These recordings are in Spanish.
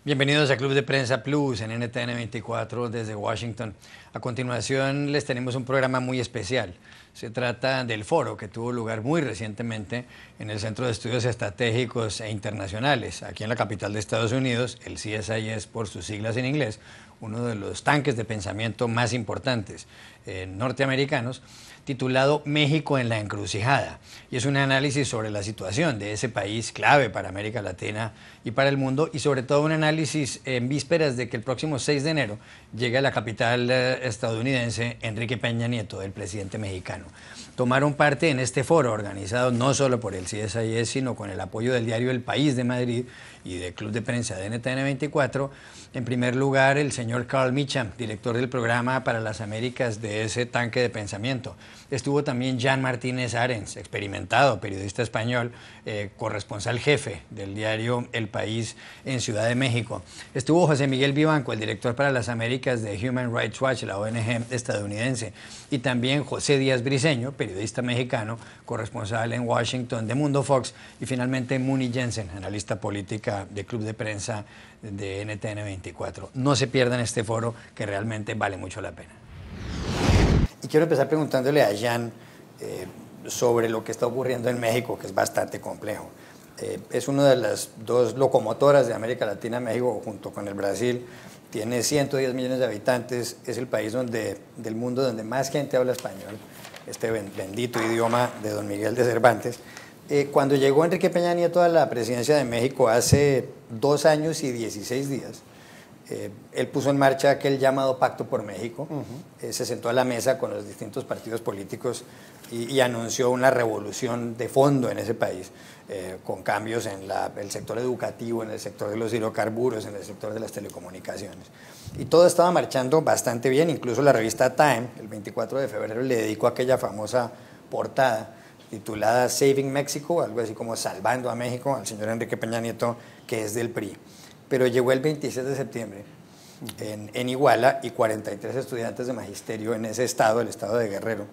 Bienvenidos a Club de Prensa Plus en NTN 24 desde Washington. A continuación les tenemos un programa muy especial. Se trata del foro que tuvo lugar muy recientemente en el Centro de Estudios Estratégicos e Internacionales, aquí en la capital de Estados Unidos, el CSIS por sus siglas en inglés, uno de los tanques de pensamiento más importantes norteamericanos, titulado México en la encrucijada, y es un análisis sobre la situación de ese país clave para América Latina y para el mundo, y sobre todo un análisis en vísperas de que el próximo 6 de enero llegue a la capital estadounidense Enrique Peña Nieto, el presidente mexicano. Tomaron parte en este foro organizado no solo por el CSIS, sino con el apoyo del diario El País de Madrid y del Club de Prensa de NTN 24. En primer lugar, el señor Carl Meacham, director del programa para las Américas de ese tanque de pensamiento. Estuvo también Jan Martínez Arens, experimentado periodista español, corresponsal jefe del diario El País en Ciudad de México. Estuvo José Miguel Vivanco, el director para las Américas de Human Rights Watch, la ONG estadounidense. Y también José Díaz Briceño, periodista mexicano, corresponsal en Washington de Mundo Fox. Y finalmente Muni Jensen, analista política de Club de Prensa de NTN 24. No se pierdan este foro, que realmente vale mucho la pena. Y quiero empezar preguntándole a Jan sobre lo que está ocurriendo en México, que es bastante complejo. Es una de las dos locomotoras de América Latina, México, junto con el Brasil. Tiene 110 millones de habitantes, es el país del mundo donde más gente habla español, este bendito idioma de don Miguel de Cervantes. Cuando llegó Enrique Peña Nieto a la presidencia de México hace 2 años y 16 días, él puso en marcha aquel llamado Pacto por México, se sentó a la mesa con los distintos partidos políticos y anunció una revolución de fondo en ese país, con cambios en el sector educativo, en el sector de los hidrocarburos, en el sector de las telecomunicaciones. Y todo estaba marchando bastante bien, incluso la revista Time, el 24 de febrero, le dedicó aquella famosa portada titulada Saving Mexico, algo así como Salvando a México, al señor Enrique Peña Nieto, que es del PRI. Pero llegó el 26 de septiembre en Iguala y 43 estudiantes de magisterio en ese estado, el estado de Guerrero,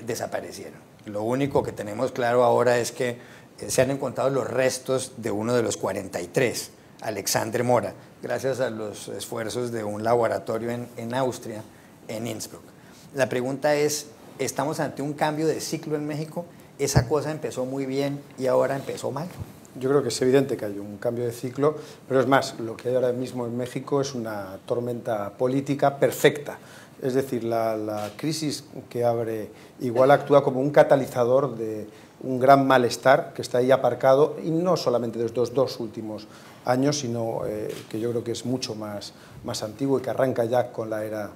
desaparecieron. Lo único que tenemos claro ahora es que se han encontrado los restos de uno de los 43, Alexandre Mora, gracias a los esfuerzos de un laboratorio en Austria, en Innsbruck. La pregunta es, ¿estamos ante un cambio de ciclo en México? ¿Esa cosa empezó muy bien y ahora empezó mal? Yo creo que es evidente que hay un cambio de ciclo, pero es más, lo que hay ahora mismo en México es una tormenta política perfecta. Es decir, la crisis que abre Iguala actúa como un catalizador de un gran malestar que está ahí aparcado, y no solamente de estos 2 últimos años, sino que yo creo que es mucho más antiguo y que arranca ya con la era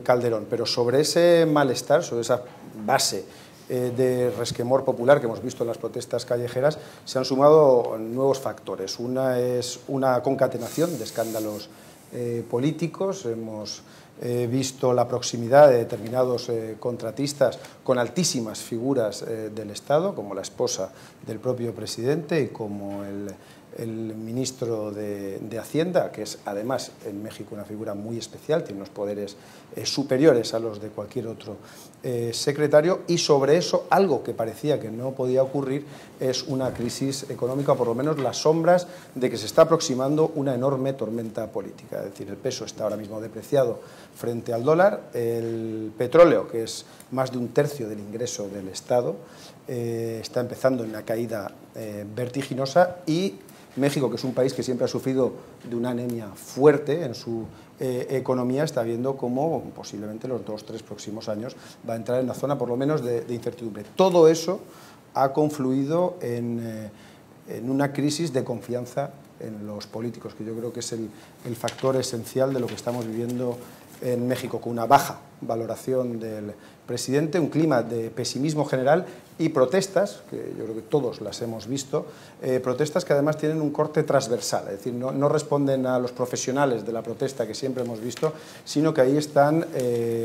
Calderón. Pero sobre ese malestar, sobre esa base de resquemor popular que hemos visto en las protestas callejeras, se han sumado nuevos factores. Una es una concatenación de escándalos políticos. Hemos visto la proximidad de determinados contratistas con altísimas figuras del Estado, como la esposa del propio presidente y como el ministro de Hacienda, que es además en México una figura muy especial, tiene unos poderes superiores a los de cualquier otro secretario, y sobre eso algo que parecía que no podía ocurrir es una crisis económica, por lo menos las sombras de que se está aproximando una enorme tormenta política. Es decir, el peso está ahora mismo depreciado frente al dólar, el petróleo, que es más de 1/3 del ingreso del Estado, está empezando en una caída vertiginosa, y México, que es un país que siempre ha sufrido de una anemia fuerte en su economía, está viendo cómo posiblemente los 2-3 próximos años va a entrar en una zona por lo menos de incertidumbre. Todo eso ha confluido en una crisis de confianza en los políticos, que yo creo que es el factor esencial de lo que estamos viviendo en México, con una baja valoración del presidente, un clima de pesimismo general y protestas, que yo creo que todos las hemos visto, protestas que además tienen un corte transversal, es decir, no responden a los profesionales de la protesta que siempre hemos visto, sino que ahí están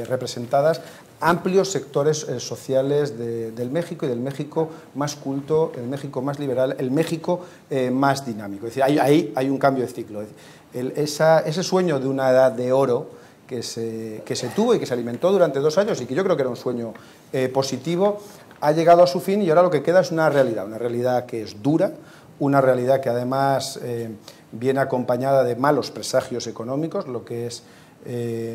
representadas amplios sectores sociales del México, y del México más culto, el México más liberal, el México más dinámico. Es decir, ahí hay un cambio de ciclo. Ese sueño de una edad de oro que se tuvo y que se alimentó durante 2 años, y que yo creo que era un sueño positivo, ha llegado a su fin y ahora lo que queda es una realidad que es dura, una realidad que además viene acompañada de malos presagios económicos, lo que es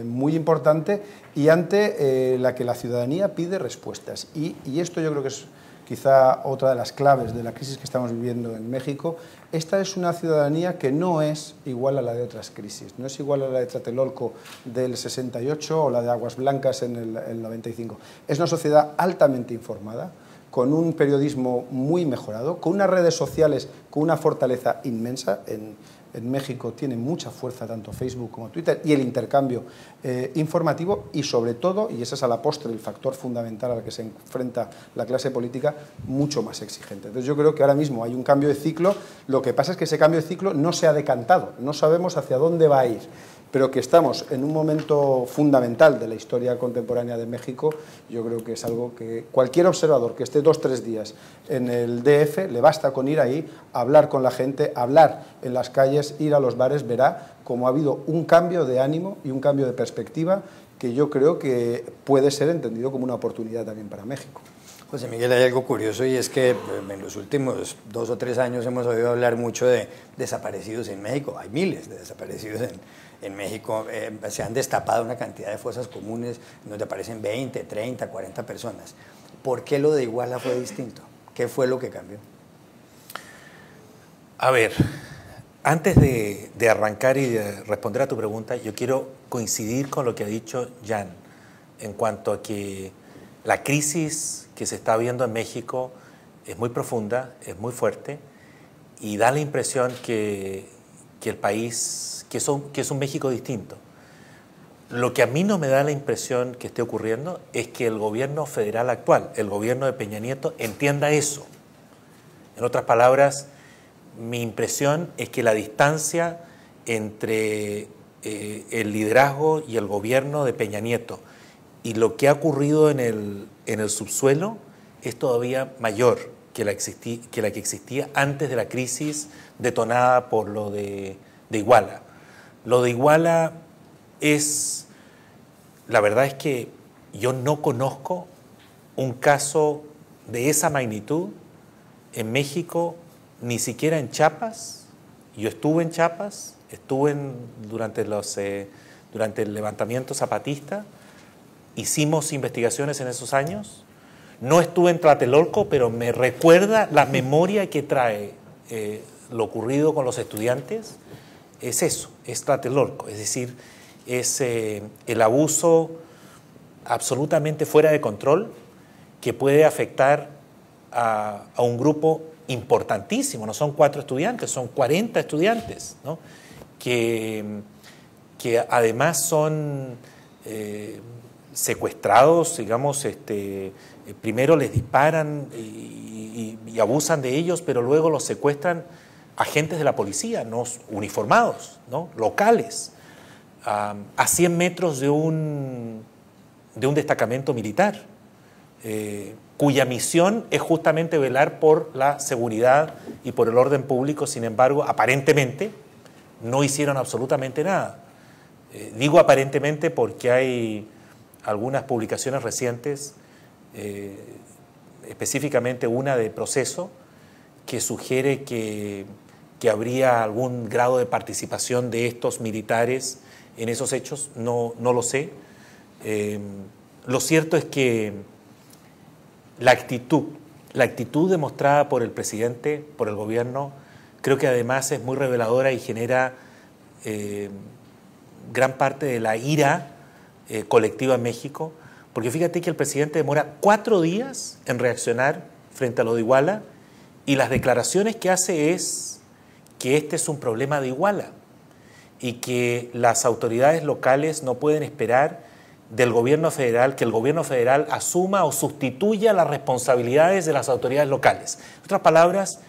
muy importante, y ante la que la ciudadanía pide respuestas. Y esto yo creo que es quizá otra de las claves de la crisis que estamos viviendo en México. Esta es una ciudadanía que no es igual a la de otras crisis, no es igual a la de Tlatelolco del 68 o la de Aguas Blancas en el 95. Es una sociedad altamente informada, con un periodismo muy mejorado, con unas redes sociales con una fortaleza inmensa. En México tiene mucha fuerza tanto Facebook como Twitter y el intercambio informativo, y sobre todo, y ese es a la postre el factor fundamental al que se enfrenta la clase política, mucho más exigente. Entonces yo creo que ahora mismo hay un cambio de ciclo, lo que pasa es que ese cambio de ciclo no se ha decantado, no sabemos hacia dónde va a ir, pero que estamos en un momento fundamental de la historia contemporánea de México. Yo creo que es algo que cualquier observador que esté 2 o 3 días en el DF, le basta con ir ahí, hablar con la gente, hablar en las calles, ir a los bares, verá cómo ha habido un cambio de ánimo y un cambio de perspectiva que yo creo que puede ser entendido como una oportunidad también para México. José Miguel, hay algo curioso, y es que en los últimos 2 o 3 años hemos oído hablar mucho de desaparecidos en México. Hay miles de desaparecidos en México. Se han destapado una cantidad de fosas comunes donde aparecen 20, 30, 40 personas. ¿Por qué lo de Iguala fue distinto? ¿Qué fue lo que cambió? A ver, antes de arrancar y de responder a tu pregunta, yo quiero coincidir con lo que ha dicho Jan en cuanto a que la crisis que se está viendo en México es muy profunda, es muy fuerte, y da la impresión que el país, que es un México distinto. Lo que a mí no me da la impresión que esté ocurriendo es que el gobierno federal actual, el gobierno de Peña Nieto, entienda eso. En otras palabras, mi impresión es que la distancia entre el liderazgo y el gobierno de Peña Nieto y lo que ha ocurrido en el subsuelo es todavía mayor que la que existía antes de la crisis detonada por lo de Iguala. Lo de Iguala es, la verdad es que yo no conozco un caso de esa magnitud en México, ni siquiera en Chiapas. Yo estuve en Chiapas, durante el levantamiento zapatista, hicimos investigaciones en esos años. No estuve en Tlatelolco, pero me recuerda la memoria que trae lo ocurrido con los estudiantes. Es eso, es Tlatelolco, es decir, es el abuso absolutamente fuera de control que puede afectar a un grupo importantísimo. No son 4 estudiantes, son 40 estudiantes, ¿no? que además son secuestrados, digamos, primero les disparan y abusan de ellos, pero luego los secuestran agentes de la policía, no uniformados, ¿no? Locales, a 100 metros de un destacamento militar, cuya misión es justamente velar por la seguridad y por el orden público. Sin embargo, aparentemente no hicieron absolutamente nada. Digo aparentemente porque hay algunas publicaciones recientes, específicamente una de Proceso, que sugiere que habría algún grado de participación de estos militares en esos hechos. No lo sé. Lo cierto es que la actitud demostrada por el presidente, por el gobierno, creo que además es muy reveladora y genera gran parte de la ira colectiva en México, porque fíjate que el presidente demora 4 días en reaccionar frente a lo de Iguala, y las declaraciones que hace es que este es un problema de Iguala y que las autoridades locales no pueden esperar del gobierno federal que el gobierno federal asuma o sustituya las responsabilidades de las autoridades locales. En otras palabras,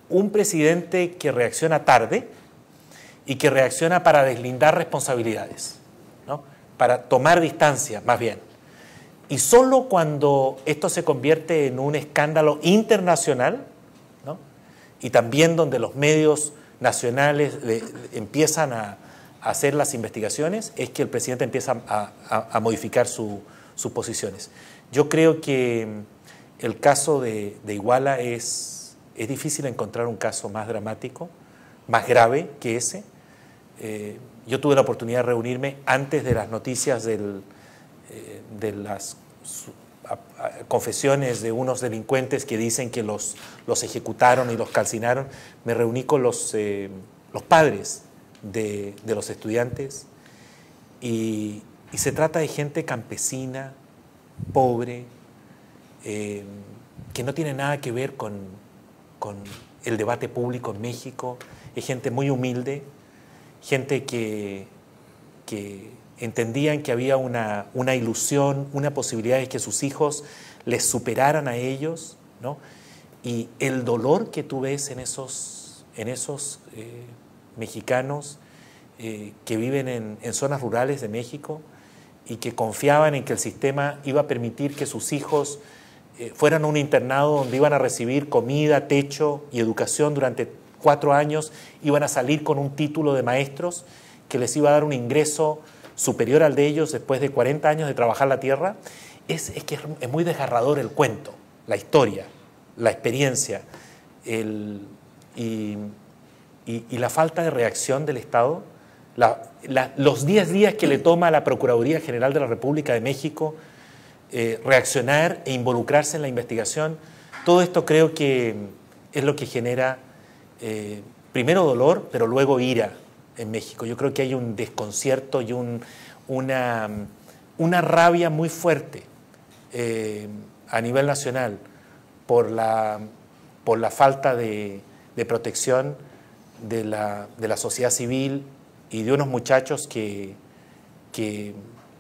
un presidente que reacciona tarde y que reacciona para deslindar responsabilidades, ¿no? Para tomar distancia, más bien. Y solo cuando esto se convierte en un escándalo internacional, ¿no? Y también donde los medios nacionales empiezan a hacer las investigaciones, es que el presidente empieza a modificar sus posiciones. Yo creo que el caso de Iguala es difícil encontrar un caso más dramático, más grave que ese. Yo tuve la oportunidad de reunirme antes de las noticias de las confesiones de unos delincuentes que dicen que los ejecutaron y los calcinaron. Me reuní con los padres de los estudiantes y se trata de gente campesina, pobre, que no tiene nada que ver con el debate público en México. Es gente muy humilde, gente que entendían que había una ilusión, una posibilidad de que sus hijos les superaran a ellos, ¿no? Y el dolor que tú ves en esos mexicanos que viven en zonas rurales de México y que confiaban en que el sistema iba a permitir que sus hijos fueran a un internado donde iban a recibir comida, techo y educación durante 4 años, iban a salir con un título de maestros que les iba a dar un ingreso superior al de ellos después de 40 años de trabajar la tierra. Es muy desgarrador el cuento, la historia, la experiencia y la falta de reacción del Estado, los 10 días que le toma a la Procuraduría General de la República de México reaccionar e involucrarse en la investigación. Todo esto creo que es lo que genera primero dolor, pero luego ira en México. Yo creo que hay un desconcierto y una rabia muy fuerte a nivel nacional por la falta de protección de la sociedad civil y de unos muchachos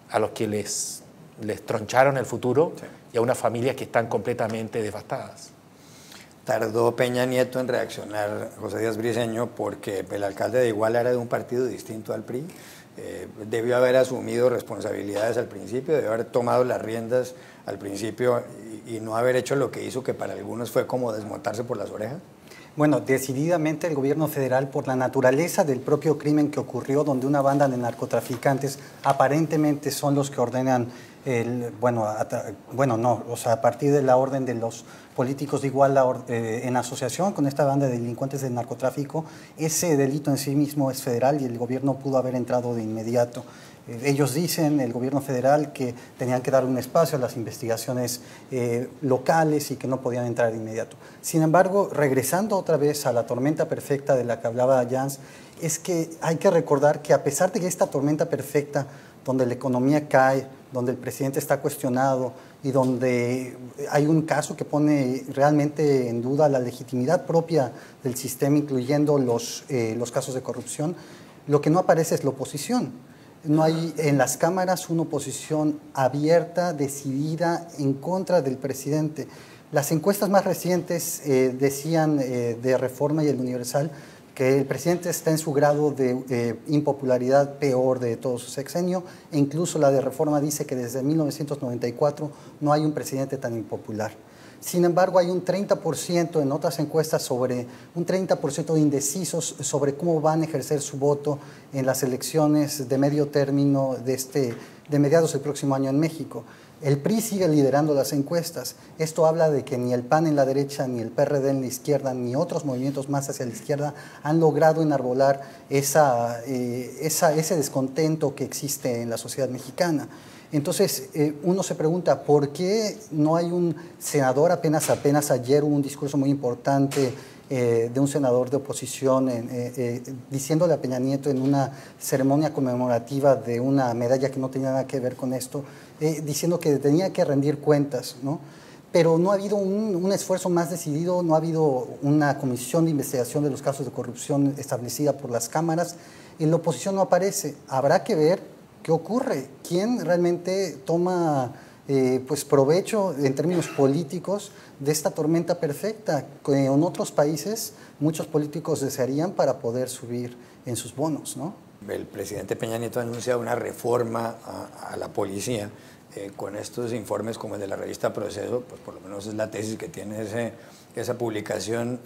a los que les troncharon el futuro, sí, y a unas familias que están completamente devastadas. Tardó Peña Nieto en reaccionar, José Díaz Briceño, porque el alcalde de Iguala era de un partido distinto al PRI. Debió haber asumido responsabilidades al principio, debió haber tomado las riendas al principio y no haber hecho lo que hizo, que para algunos fue como desmontarse por las orejas. Bueno, decididamente el gobierno federal, por la naturaleza del propio crimen que ocurrió, donde una banda de narcotraficantes aparentemente son los que ordenan a partir de la orden de los políticos de Iguala en asociación con esta banda de delincuentes del narcotráfico, ese delito en sí mismo es federal y el gobierno pudo haber entrado de inmediato. Ellos dicen, el gobierno federal, que tenían que dar un espacio a las investigaciones locales y que no podían entrar de inmediato. Sin embargo, regresando otra vez a la tormenta perfecta de la que hablaba Jans, es que hay que recordar que a pesar de que esta tormenta perfecta, donde la economía cae, donde el presidente está cuestionado y donde hay un caso que pone realmente en duda la legitimidad propia del sistema, incluyendo los casos de corrupción, lo que no aparece es la oposición. No hay en las cámaras una oposición abierta, decidida, en contra del presidente. Las encuestas más recientes decían de Reforma y el Universal que el presidente está en su grado de impopularidad peor de todo su sexenio, e incluso la de Reforma dice que desde 1994 no hay un presidente tan impopular. Sin embargo, hay un 30% en otras encuestas un 30% de indecisos sobre cómo van a ejercer su voto en las elecciones de medio término de mediados del próximo año en México. El PRI sigue liderando las encuestas. Esto habla de que ni el PAN en la derecha, ni el PRD en la izquierda, ni otros movimientos más hacia la izquierda han logrado enarbolar ese descontento que existe en la sociedad mexicana. Entonces, uno se pregunta, ¿por qué no hay un senador? Apenas ayer hubo un discurso muy importante de un senador de oposición diciéndole a Peña Nieto en una ceremonia conmemorativa de una medalla que no tenía nada que ver con esto, diciendo que tenía que rendir cuentas, ¿no? Pero no ha habido un esfuerzo más decidido, no ha habido una comisión de investigación de los casos de corrupción establecida por las cámaras, y la oposición no aparece. Habrá que ver qué ocurre, quién realmente toma provecho en términos políticos de esta tormenta perfecta que en otros países muchos políticos desearían para poder subir en sus bonos, ¿no? El presidente Peña Nieto ha anunciado una reforma a la policía con estos informes como el de la revista Proceso, pues por lo menos es la tesis que tiene esa publicación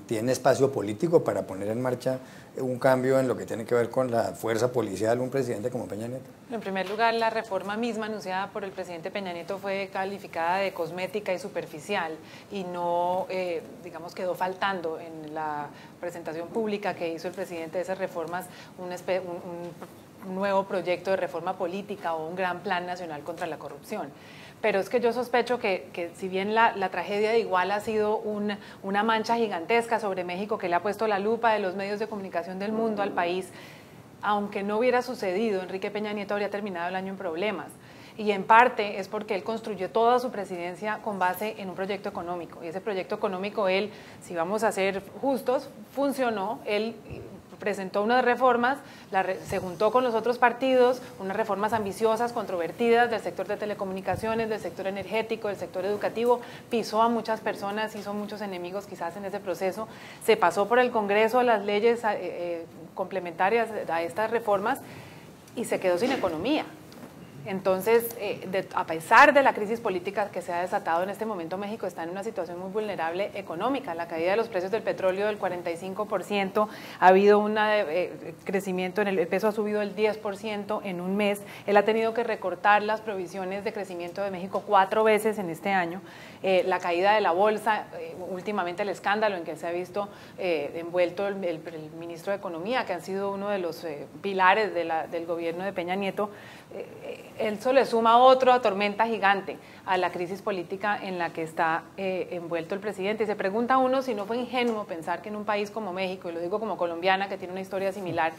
tiene espacio político para poner en marcha un cambio en lo que tiene que ver con la fuerza policial de un presidente como Peña Nieto? En primer lugar, la reforma misma anunciada por el presidente Peña Nieto fue calificada de cosmética y superficial y no, digamos, quedó faltando en la presentación pública que hizo el presidente de esas reformas un nuevo proyecto de reforma política o un gran plan nacional contra la corrupción. Pero es que yo sospecho que si bien la tragedia de Iguala ha sido una mancha gigantesca sobre México que le ha puesto la lupa de los medios de comunicación del mundo al país, aunque no hubiera sucedido, Enrique Peña Nieto habría terminado el año en problemas. Y en parte es porque él construyó toda su presidencia con base en un proyecto económico. Y ese proyecto económico, él, si vamos a ser justos, funcionó. Él presentó unas reformas, se juntó con los otros partidos, unas reformas ambiciosas, controvertidas del sector de telecomunicaciones, del sector energético, del sector educativo, pisó a muchas personas, hizo muchos enemigos quizás en ese proceso, se pasó por el Congreso las leyes complementarias a estas reformas y se quedó sin economía. Entonces, a pesar de la crisis política que se ha desatado en este momento, México está en una situación muy vulnerable económica. La caída de los precios del petróleo del 45%, ha habido un crecimiento, el peso ha subido el 10% en un mes. Él ha tenido que recortar las provisiones de crecimiento de México 4 veces en este año. La caída de la bolsa, últimamente el escándalo en que se ha visto envuelto el ministro de Economía, que han sido uno de los pilares del gobierno de Peña Nieto. Eso le suma otra tormenta gigante a la crisis política en la que está envuelto el presidente. Y se pregunta uno si no fue ingenuo pensar que en un país como México, y lo digo como colombiana que tiene una historia similar,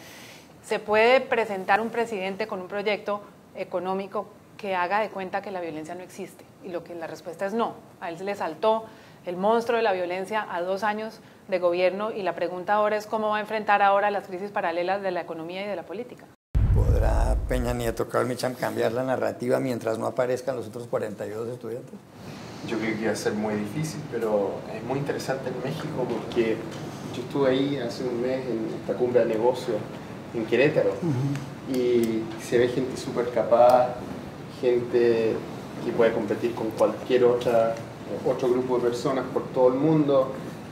se puede presentar un presidente con un proyecto económico que haga de cuenta que la violencia no existe. Y la respuesta es no. A él se le saltó el monstruo de la violencia a 2 años de gobierno y la pregunta ahora es cómo va a enfrentar ahora las crisis paralelas de la economía y de la política. ¿Podrá Peña Nieto, Carl Meacham, cambiar la narrativa mientras no aparezcan los otros 42 estudiantes? Yo creo que va a ser muy difícil, pero es muy interesante en México porque yo estuve ahí hace un mes en esta cumbre de negocios en Querétaro y se ve gente súper capaz, gente que puede competir con cualquier otro grupo de personas por todo el mundo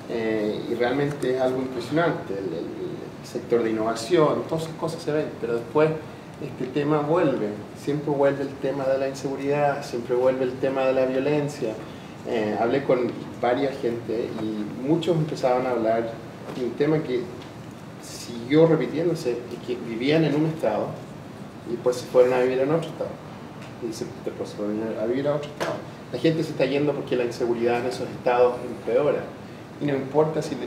y realmente es algo impresionante. El sector de innovación, todas esas cosas se ven, pero después este tema vuelve, siempre vuelve el tema de la inseguridad, siempre vuelve el tema de la violencia. Hablé con varias gente y muchos empezaban a hablar de un tema que siguió repitiéndose, que vivían en un estado y después se fueron a vivir en otro estado y después se fueron a vivir a otro estado. La gente se está yendo porque la inseguridad en esos estados empeora y no importa si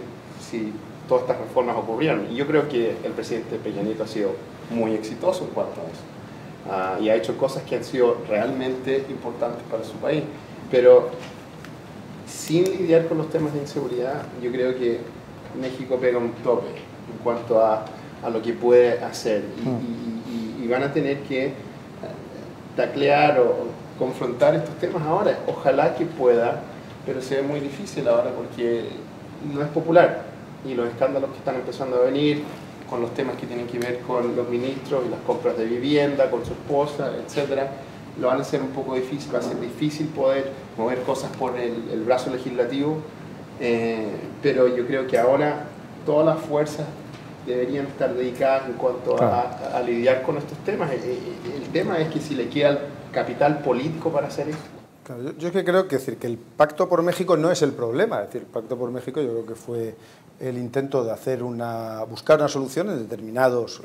todas estas reformas ocurrieron. Y yo creo que el presidente Peña Nieto ha sido muy exitoso en cuanto a eso. Y ha hecho cosas que han sido realmente importantes para su país. Pero sin lidiar con los temas de inseguridad, yo creo que México pega un tope en cuanto a lo que puede hacer. Y van a tener que taclear o confrontar estos temas ahora. Ojalá que pueda, pero se ve muy difícil ahora porque no es popular. Y los escándalos que están empezando a venir con los temas que tienen que ver con los ministros y las compras de vivienda, con su esposa, etcétera, lo van a hacer un poco difícil, va a ser difícil poder mover cosas por el brazo legislativo, pero yo creo que ahora todas las fuerzas deberían estar dedicadas en cuanto a lidiar con estos temas. El tema es que si le queda el capital político para hacer eso. Claro, yo creo que decir que el Pacto por México no es el problema. Es decir, el Pacto por México yo creo que fue el intento de buscar una solución en determinados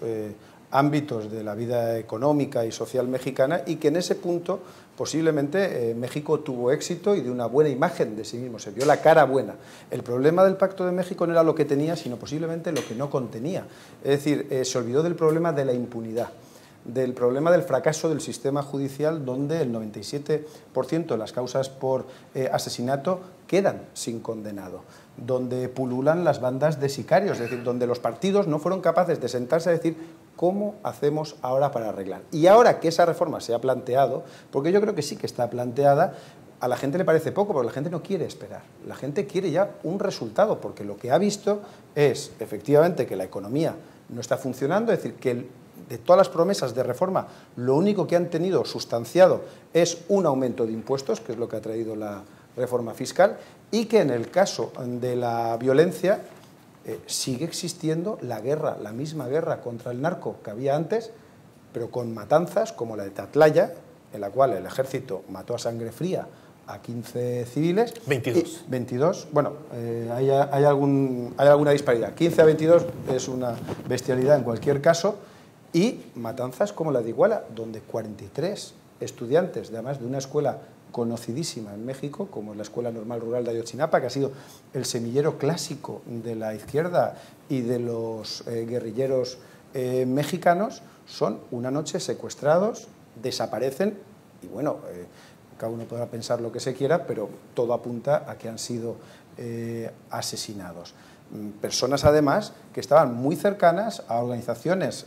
ámbitos de la vida económica y social mexicana y que en ese punto posiblemente México tuvo éxito y de una buena imagen de sí mismo, se vio la cara buena. El problema del Pacto de México no era lo que tenía, sino posiblemente lo que no contenía. Es decir, se olvidó del problema de la impunidad, del problema del fracaso del sistema judicial, donde el 97% de las causas por asesinato quedan sin condenado, donde pululan las bandas de sicarios, es decir, donde los partidos no fueron capaces de sentarse a decir cómo hacemos ahora para arreglar. Y ahora que esa reforma se ha planteado, porque yo creo que sí que está planteada, a la gente le parece poco, porque la gente no quiere esperar. La gente quiere ya un resultado, porque lo que ha visto es, efectivamente, que la economía no está funcionando, es decir, que de todas las promesas de reforma, lo único que han tenido sustanciado es un aumento de impuestos, que es lo que ha traído la reforma fiscal, y que en el caso de la violencia sigue existiendo la guerra, la misma guerra contra el narco que había antes, pero con matanzas como la de Tatlaya, en la cual el ejército mató a sangre fría a 15 civiles. 22. 22, bueno, hay alguna disparidad. 15 a 22 es una bestialidad en cualquier caso, y matanzas como la de Iguala, donde 43 estudiantes, además de una escuela conocidísima en México, como es la Escuela Normal Rural de Ayotzinapa, que ha sido el semillero clásico de la izquierda y de los guerrilleros mexicanos, son una noche secuestrados, desaparecen, y bueno, cada uno podrá pensar lo que se quiera, pero todo apunta a que han sido asesinados. Personas, además, que estaban muy cercanas a organizaciones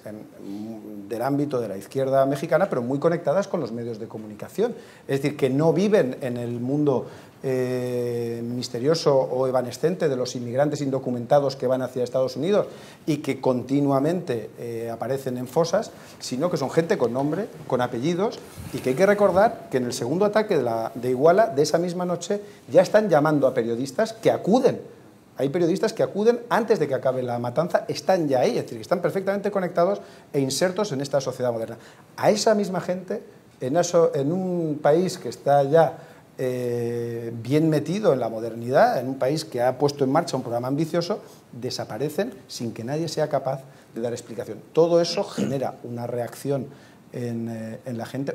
del ámbito de la izquierda mexicana, pero muy conectadas con los medios de comunicación. Es decir, que no viven en el mundo misterioso o evanescente de los inmigrantes indocumentados que van hacia Estados Unidos y que continuamente aparecen en fosas, sino que son gente con nombre, con apellidos, y que hay que recordar que en el segundo ataque de Iguala, de esa misma noche, ya están llamando a periodistas que acuden. Hay periodistas que acuden antes de que acabe la matanza, están ya ahí, es decir, están perfectamente conectados e insertos en esta sociedad moderna. A esa misma gente, en un país que está ya bien metido en la modernidad, en un país que ha puesto en marcha un programa ambicioso, desaparecen sin que nadie sea capaz de dar explicación. Todo eso genera una reacción en la gente,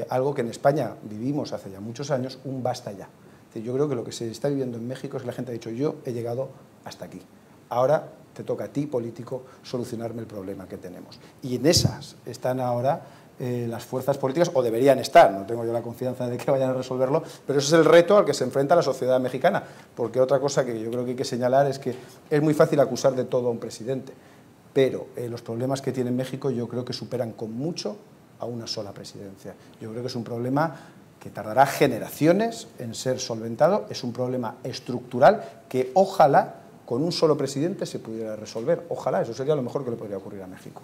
algo que en España vivimos hace ya muchos años, un basta ya. Yo creo que lo que se está viviendo en México es que la gente ha dicho: yo he llegado hasta aquí, ahora te toca a ti, político, solucionarme el problema que tenemos. Y en esas están ahora las fuerzas políticas, o deberían estar, no tengo yo la confianza de que vayan a resolverlo, pero ese es el reto al que se enfrenta la sociedad mexicana, porque otra cosa que yo creo que hay que señalar es que es muy fácil acusar de todo a un presidente, pero los problemas que tiene México yo creo que superan con mucho a una sola presidencia. Yo creo que es un problema que tardará generaciones en ser solventado, es un problema estructural que ojalá con un solo presidente se pudiera resolver. Ojalá, eso sería lo mejor que le podría ocurrir a México.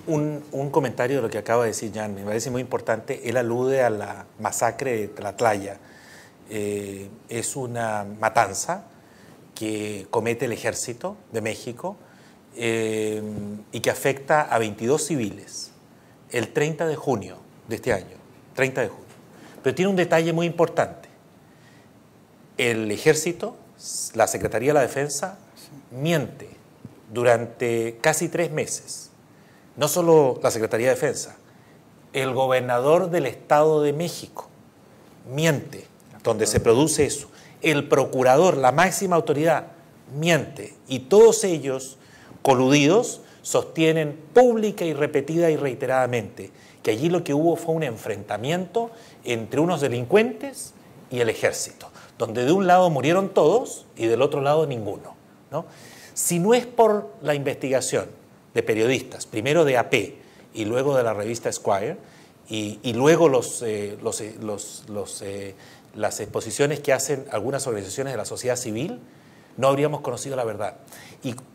Un comentario de lo que acaba de decir Jan, me parece muy importante. Él alude a la masacre de Tatlaya. Es una matanza que comete el ejército de México y que afecta a 22 civiles el 30 de junio de este año, 30 de junio. Pero tiene un detalle muy importante. El ejército, la Secretaría de la Defensa, miente durante casi 3 meses. No solo la Secretaría de Defensa, el gobernador del Estado de México miente, donde se produce eso. El procurador, la máxima autoridad, miente. Y todos ellos, coludidos, sostienen pública y repetida y reiteradamente que allí lo que hubo fue un enfrentamiento entre unos delincuentes y el ejército, donde de un lado murieron todos y del otro lado ninguno, ¿no? Si no es por la investigación de periodistas, primero de AP y luego de la revista Esquire, y luego las exposiciones que hacen algunas organizaciones de la sociedad civil, no habríamos conocido la verdad.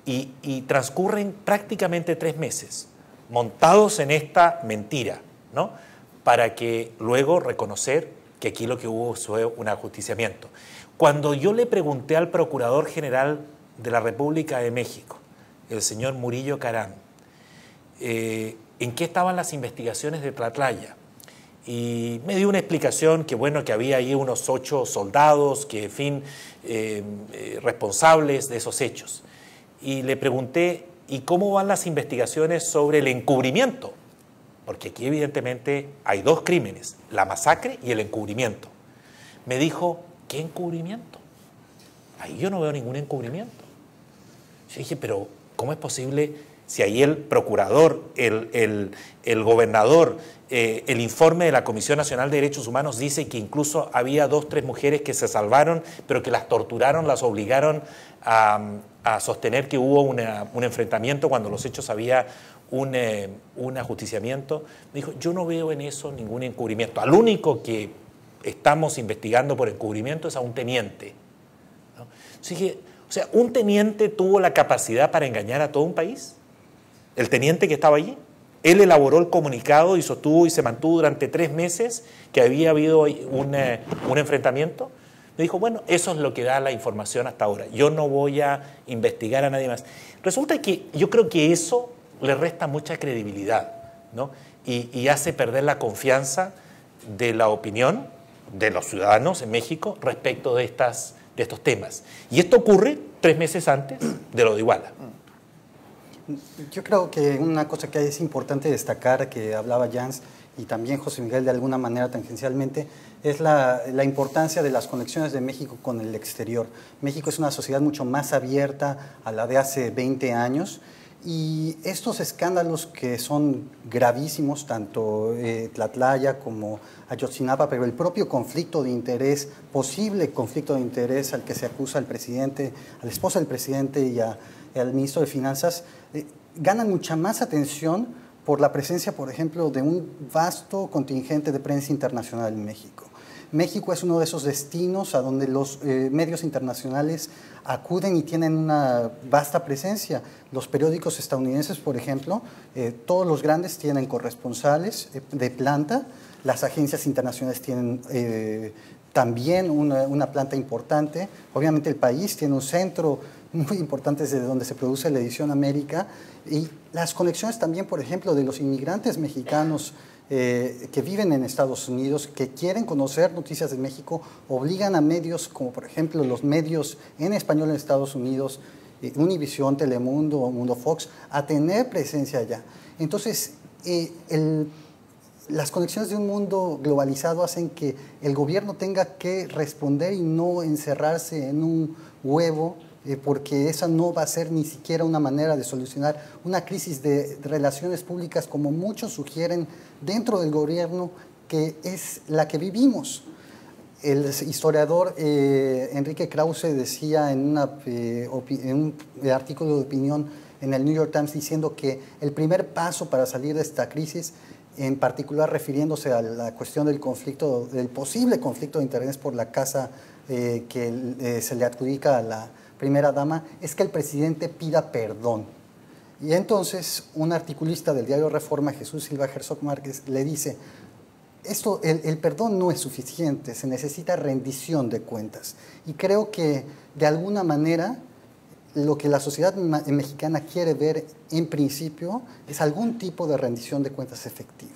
Y transcurren prácticamente 3 meses montados en esta mentira, ¿no? Para que luego reconocer que aquí lo que hubo fue un ajusticiamiento. Cuando yo le pregunté al Procurador General de la República de México, el señor Murillo Caram, en qué estaban las investigaciones de Tatlaya, y me dio una explicación que, bueno, que había ahí unos 8 soldados que, en fin, responsables de esos hechos. Y le pregunté: ¿y cómo van las investigaciones sobre el encubrimiento? Porque aquí evidentemente hay 2 crímenes, la masacre y el encubrimiento. Me dijo: ¿qué encubrimiento? Ahí yo no veo ningún encubrimiento. Yo dije: pero ¿cómo es posible si ahí el procurador, el gobernador, el informe de la Comisión Nacional de Derechos Humanos dice que incluso había 2 o 3 mujeres que se salvaron, pero que las torturaron, las obligaron a sostener que hubo un enfrentamiento cuando los hechos había un ajusticiamiento? Me dijo: yo no veo en eso ningún encubrimiento. Al único que estamos investigando por encubrimiento es a un teniente, ¿no? Así que, o sea, ¿un teniente tuvo la capacidad para engañar a todo un país? ¿El teniente que estaba allí? Él elaboró el comunicado y sostuvo y se mantuvo durante 3 meses que había habido un enfrentamiento. Me dijo, bueno, eso es lo que da la información hasta ahora. Yo no voy a investigar a nadie más. Resulta que yo creo que eso le resta mucha credibilidad, ¿no? Y hace perder la confianza de la opinión de los ciudadanos en México respecto de estos temas. Y esto ocurre 3 meses antes de lo de Iguala. Yo creo que una cosa que es importante destacar, que hablaba Jans y también José Miguel de alguna manera tangencialmente, es la importancia de las conexiones de México con el exterior. México es una sociedad mucho más abierta a la de hace 20 años y estos escándalos que son gravísimos, tanto Tlatlaya como Ayotzinapa, pero el propio conflicto de interés, posible conflicto de interés al que se acusa al presidente, a la esposa del presidente y al ministro de Finanzas, ganan mucha más atención por la presencia, por ejemplo, de un vasto contingente de prensa internacional en México. México es uno de esos destinos a donde los medios internacionales acuden y tienen una vasta presencia. Los periódicos estadounidenses, por ejemplo, todos los grandes tienen corresponsales de planta, las agencias internacionales tienen también una planta importante. Obviamente el país tiene un centro muy importante desde donde se produce la edición América y las conexiones también, por ejemplo, de los inmigrantes mexicanos que viven en Estados Unidos, que quieren conocer noticias de México, obligan a medios como por ejemplo los medios en español en Estados Unidos, Univisión, Telemundo, Mundo Fox, a tener presencia allá. Entonces, las conexiones de un mundo globalizado hacen que el gobierno tenga que responder y no encerrarse en un huevo, porque esa no va a ser ni siquiera una manera de solucionar una crisis de relaciones públicas como muchos sugieren dentro del gobierno, que es la que vivimos. El historiador Enrique Krause decía en un artículo de opinión en el New York Times diciendo que el primer paso para salir de esta crisis, en particular refiriéndose a la cuestión del conflicto, del posible conflicto de interés por la casa que se le adjudica a la primera dama, es que el presidente pida perdón. Y entonces un articulista del diario Reforma, Jesús Silva Herzog Márquez, le dice, el perdón no es suficiente, se necesita rendición de cuentas. Y creo que de alguna manera lo que la sociedad mexicana quiere ver en principio es algún tipo de rendición de cuentas efectivo.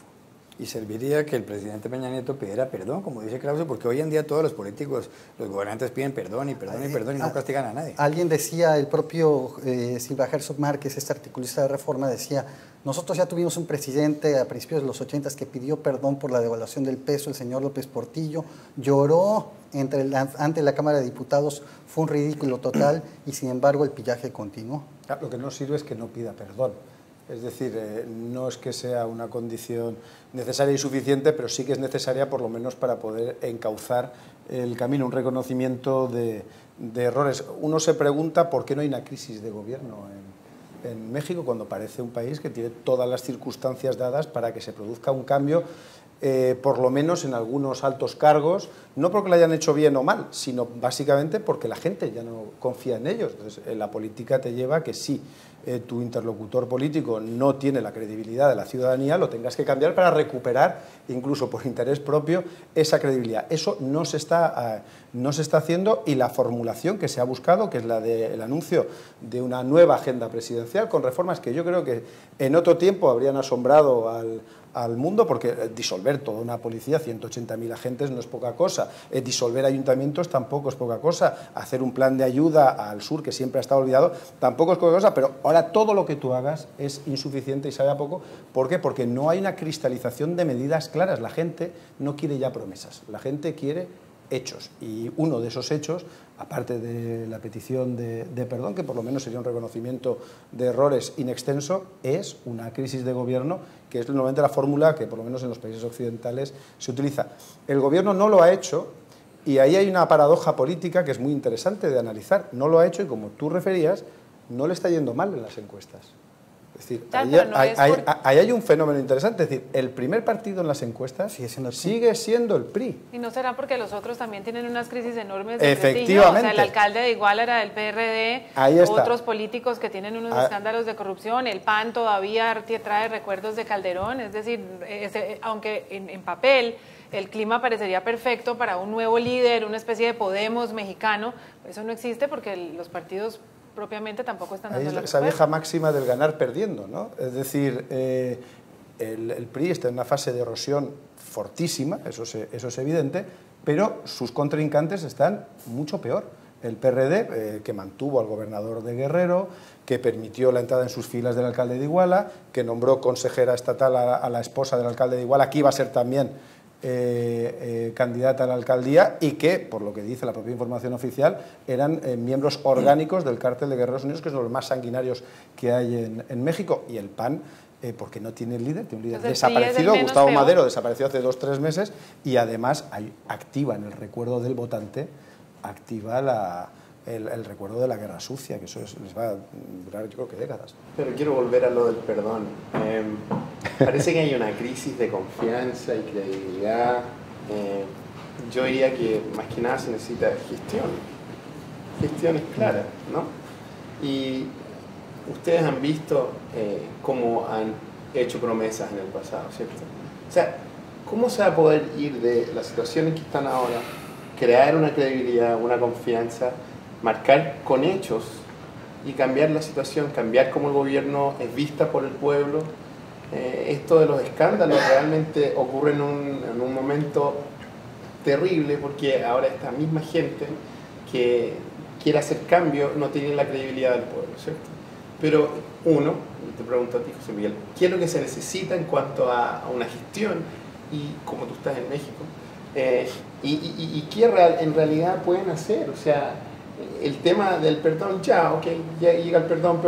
Y serviría que el presidente Peña Nieto pidiera perdón, como dice Krause, porque hoy en día todos los políticos, los gobernantes piden perdón y perdón y perdón y no castigan a nadie. Alguien decía, el propio Silva Herzog Márquez, este articulista de Reforma, decía, nosotros ya tuvimos un presidente a principios de los 80 que pidió perdón por la devaluación del peso, el señor López Portillo, lloró ante la Cámara de Diputados, fue un ridículo total y sin embargo el pillaje continuó. Lo que no sirve es que no pida perdón. Es decir, no es que sea una condición necesaria y suficiente, pero sí que es necesaria por lo menos para poder encauzar el camino, un reconocimiento de errores. Uno se pregunta por qué no hay una crisis de gobierno en México cuando parece un país que tiene todas las circunstancias dadas para que se produzca un cambio, por lo menos en algunos altos cargos, no porque lo hayan hecho bien o mal, sino básicamente porque la gente ya no confía en ellos. Entonces, la política te lleva a que sí, tu interlocutor político no tiene la credibilidad de la ciudadanía, lo tengas que cambiar para recuperar, incluso por interés propio, esa credibilidad. Eso no se está haciendo y la formulación que se ha buscado, que es la del anuncio de una nueva agenda presidencial con reformas que yo creo que en otro tiempo habrían asombrado al mundo, porque disolver toda una policía, 180.000 agentes, no es poca cosa. Disolver ayuntamientos tampoco es poca cosa. Hacer un plan de ayuda al sur, que siempre ha estado olvidado, tampoco es poca cosa, pero ahora todo lo que tú hagas es insuficiente y sabe a poco. ¿Por qué? Porque no hay una cristalización de medidas claras. La gente no quiere ya promesas, la gente quiere hechos. Y uno de esos hechos, aparte de la petición de perdón, que por lo menos sería un reconocimiento de errores in extenso, es una crisis de gobierno, que es normalmente la fórmula que por lo menos en los países occidentales se utiliza. El gobierno no lo ha hecho y ahí hay una paradoja política que es muy interesante de analizar. No lo ha hecho y, como tú referías, no le está yendo mal en las encuestas. Es decir, Claro, ahí hay un fenómeno interesante. Es decir, el primer partido en las encuestas sigue siendo el PRI. ¿Y no será porque los otros también tienen unas crisis enormes de Efectivamente. prestigio? O sea, el alcalde de Iguala era del PRD, Ahí está. otros políticos que tienen unos escándalos de corrupción, el PAN todavía trae recuerdos de Calderón, es decir, aunque en papel el clima parecería perfecto para un nuevo líder, una especie de Podemos mexicano, eso no existe porque los partidos propiamente tampoco están dando la esa vieja máxima del ganar perdiendo, ¿no? Es decir, el PRI está en una fase de erosión fortísima, eso es evidente, pero sus contrincantes están mucho peor. El PRD, que mantuvo al gobernador de Guerrero, que permitió la entrada en sus filas del alcalde de Iguala, que nombró consejera estatal a la esposa del alcalde de Iguala, que iba a ser también candidata a la alcaldía, y que, por lo que dice la propia información oficial, eran miembros orgánicos del cártel de Guerreros Unidos, que es uno de los más sanguinarios que hay en México. Y el PAN, porque no tiene líder, tiene un líder desaparecido, Gustavo Madero, desapareció hace 2 o 3 meses, y además activa en el recuerdo del votante, activa el recuerdo de la guerra sucia, que eso les va a durar, yo creo que décadas. Pero quiero volver a lo del perdón. Parece que hay una crisis de confianza y credibilidad. Yo diría que más que nada se necesita gestiones claras, ¿no? Y ustedes han visto cómo han hecho promesas en el pasado, ¿cierto? O sea, ¿cómo se va a poder ir de la situación en que están ahora, crear una credibilidad, una confianza, marcar con hechos y cambiar la situación, cambiar cómo el gobierno es vista por el pueblo? Esto de los escándalos realmente ocurre en un momento terrible, porque ahora esta misma gente que quiere hacer cambio no tiene la credibilidad del pueblo, ¿cierto? Pero uno, y te pregunto a ti, José Miguel, ¿qué es lo que se necesita en cuanto a una gestión? Y como tú estás en México, y qué en realidad pueden hacer. O sea, el tema del perdón, ya llega el perdón,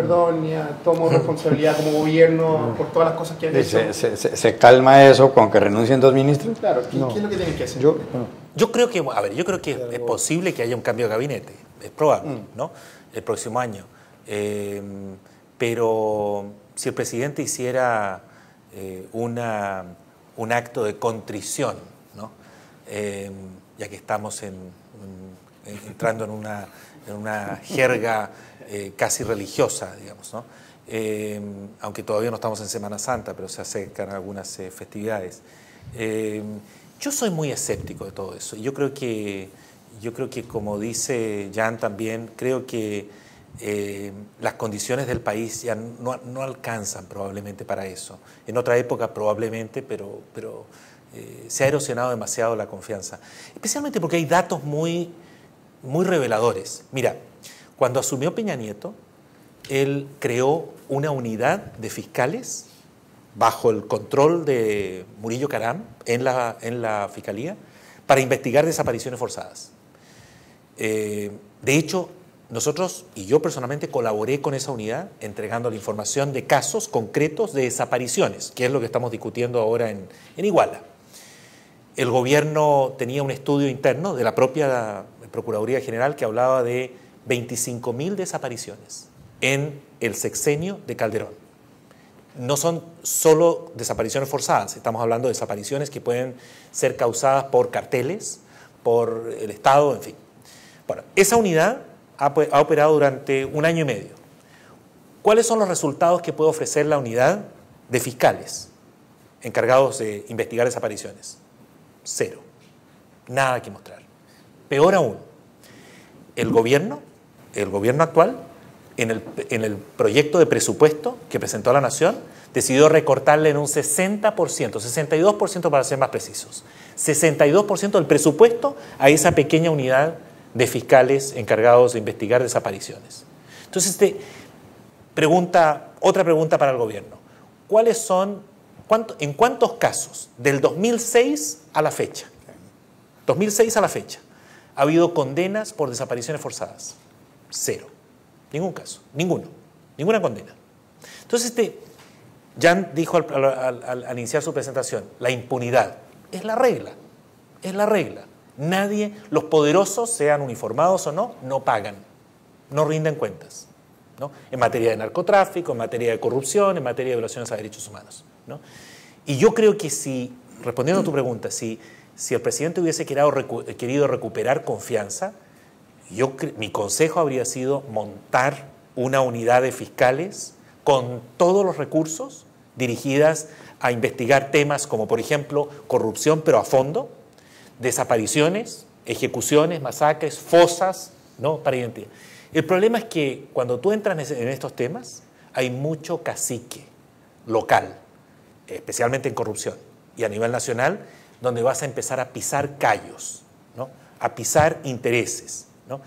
ya tomo responsabilidad como gobierno por todas las cosas que han hecho. ¿Se calma eso con que renuncien 2 ministros? Claro, ¿qué es lo que tienen que hacer? Yo creo que, es posible que haya un cambio de gabinete, es probable, ¿no? El próximo año. Pero si el presidente hiciera un acto de contrición, ¿no? Ya que estamos entrando en una jerga casi religiosa, digamos, ¿no? Aunque todavía no estamos en Semana Santa, pero se acercan algunas festividades. Yo soy muy escéptico de todo eso. Yo creo que, como dice Jan también, creo que las condiciones del país ya no alcanzan probablemente para eso. En otra época probablemente, pero se ha erosionado demasiado la confianza. Especialmente porque hay datos muy reveladores. Mira, cuando asumió Peña Nieto, él creó una unidad de fiscales bajo el control de Murillo Caram en la Fiscalía para investigar desapariciones forzadas. De hecho, nosotros, y yo personalmente, colaboré con esa unidad entregando la información de casos concretos de desapariciones, que es lo que estamos discutiendo ahora en Iguala. El gobierno tenía un estudio interno de la propia Procuraduría General que hablaba de 25.000 desapariciones en el sexenio de Calderón. No son solo desapariciones forzadas, estamos hablando de desapariciones que pueden ser causadas por carteles, por el Estado, en fin. Bueno, esa unidad ha operado durante 1 año y medio. ¿Cuáles son los resultados que puede ofrecer la unidad de fiscales encargados de investigar desapariciones? 0. Nada que mostrar. Peor aún, el gobierno actual, en el proyecto de presupuesto que presentó a la Nación, decidió recortarle en un 60%, 62% para ser más precisos, 62% del presupuesto a esa pequeña unidad de fiscales encargados de investigar desapariciones. Entonces, otra pregunta para el gobierno. ¿En cuántos casos del 2006 a la fecha, ha habido condenas por desapariciones forzadas? 0. Ningún caso. Ninguna condena. Entonces, Jan dijo al iniciar su presentación, la impunidad es la regla. Nadie, los poderosos, sean uniformados o no pagan, no rinden cuentas. ¿no? En materia de narcotráfico, en materia de corrupción, en materia de violaciones a derechos humanos, ¿no? Y yo creo que si, respondiendo a tu pregunta, si el presidente hubiese querido recuperar confianza, mi consejo habría sido montar una unidad de fiscales con todos los recursos dirigidas a investigar temas como, por ejemplo, corrupción, pero a fondo, desapariciones, ejecuciones, masacres, fosas, ¿no? Para identidad. El problema es que cuando tú entras en estos temas, hay mucho cacique local, especialmente en corrupción, y a nivel nacional, donde vas a empezar a pisar callos, ¿no? A pisar intereses, ¿no?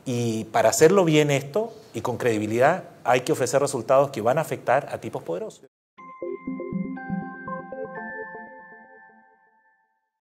Y para hacerlo bien esto y con credibilidad, hay que ofrecer resultados que van a afectar a tipos poderosos.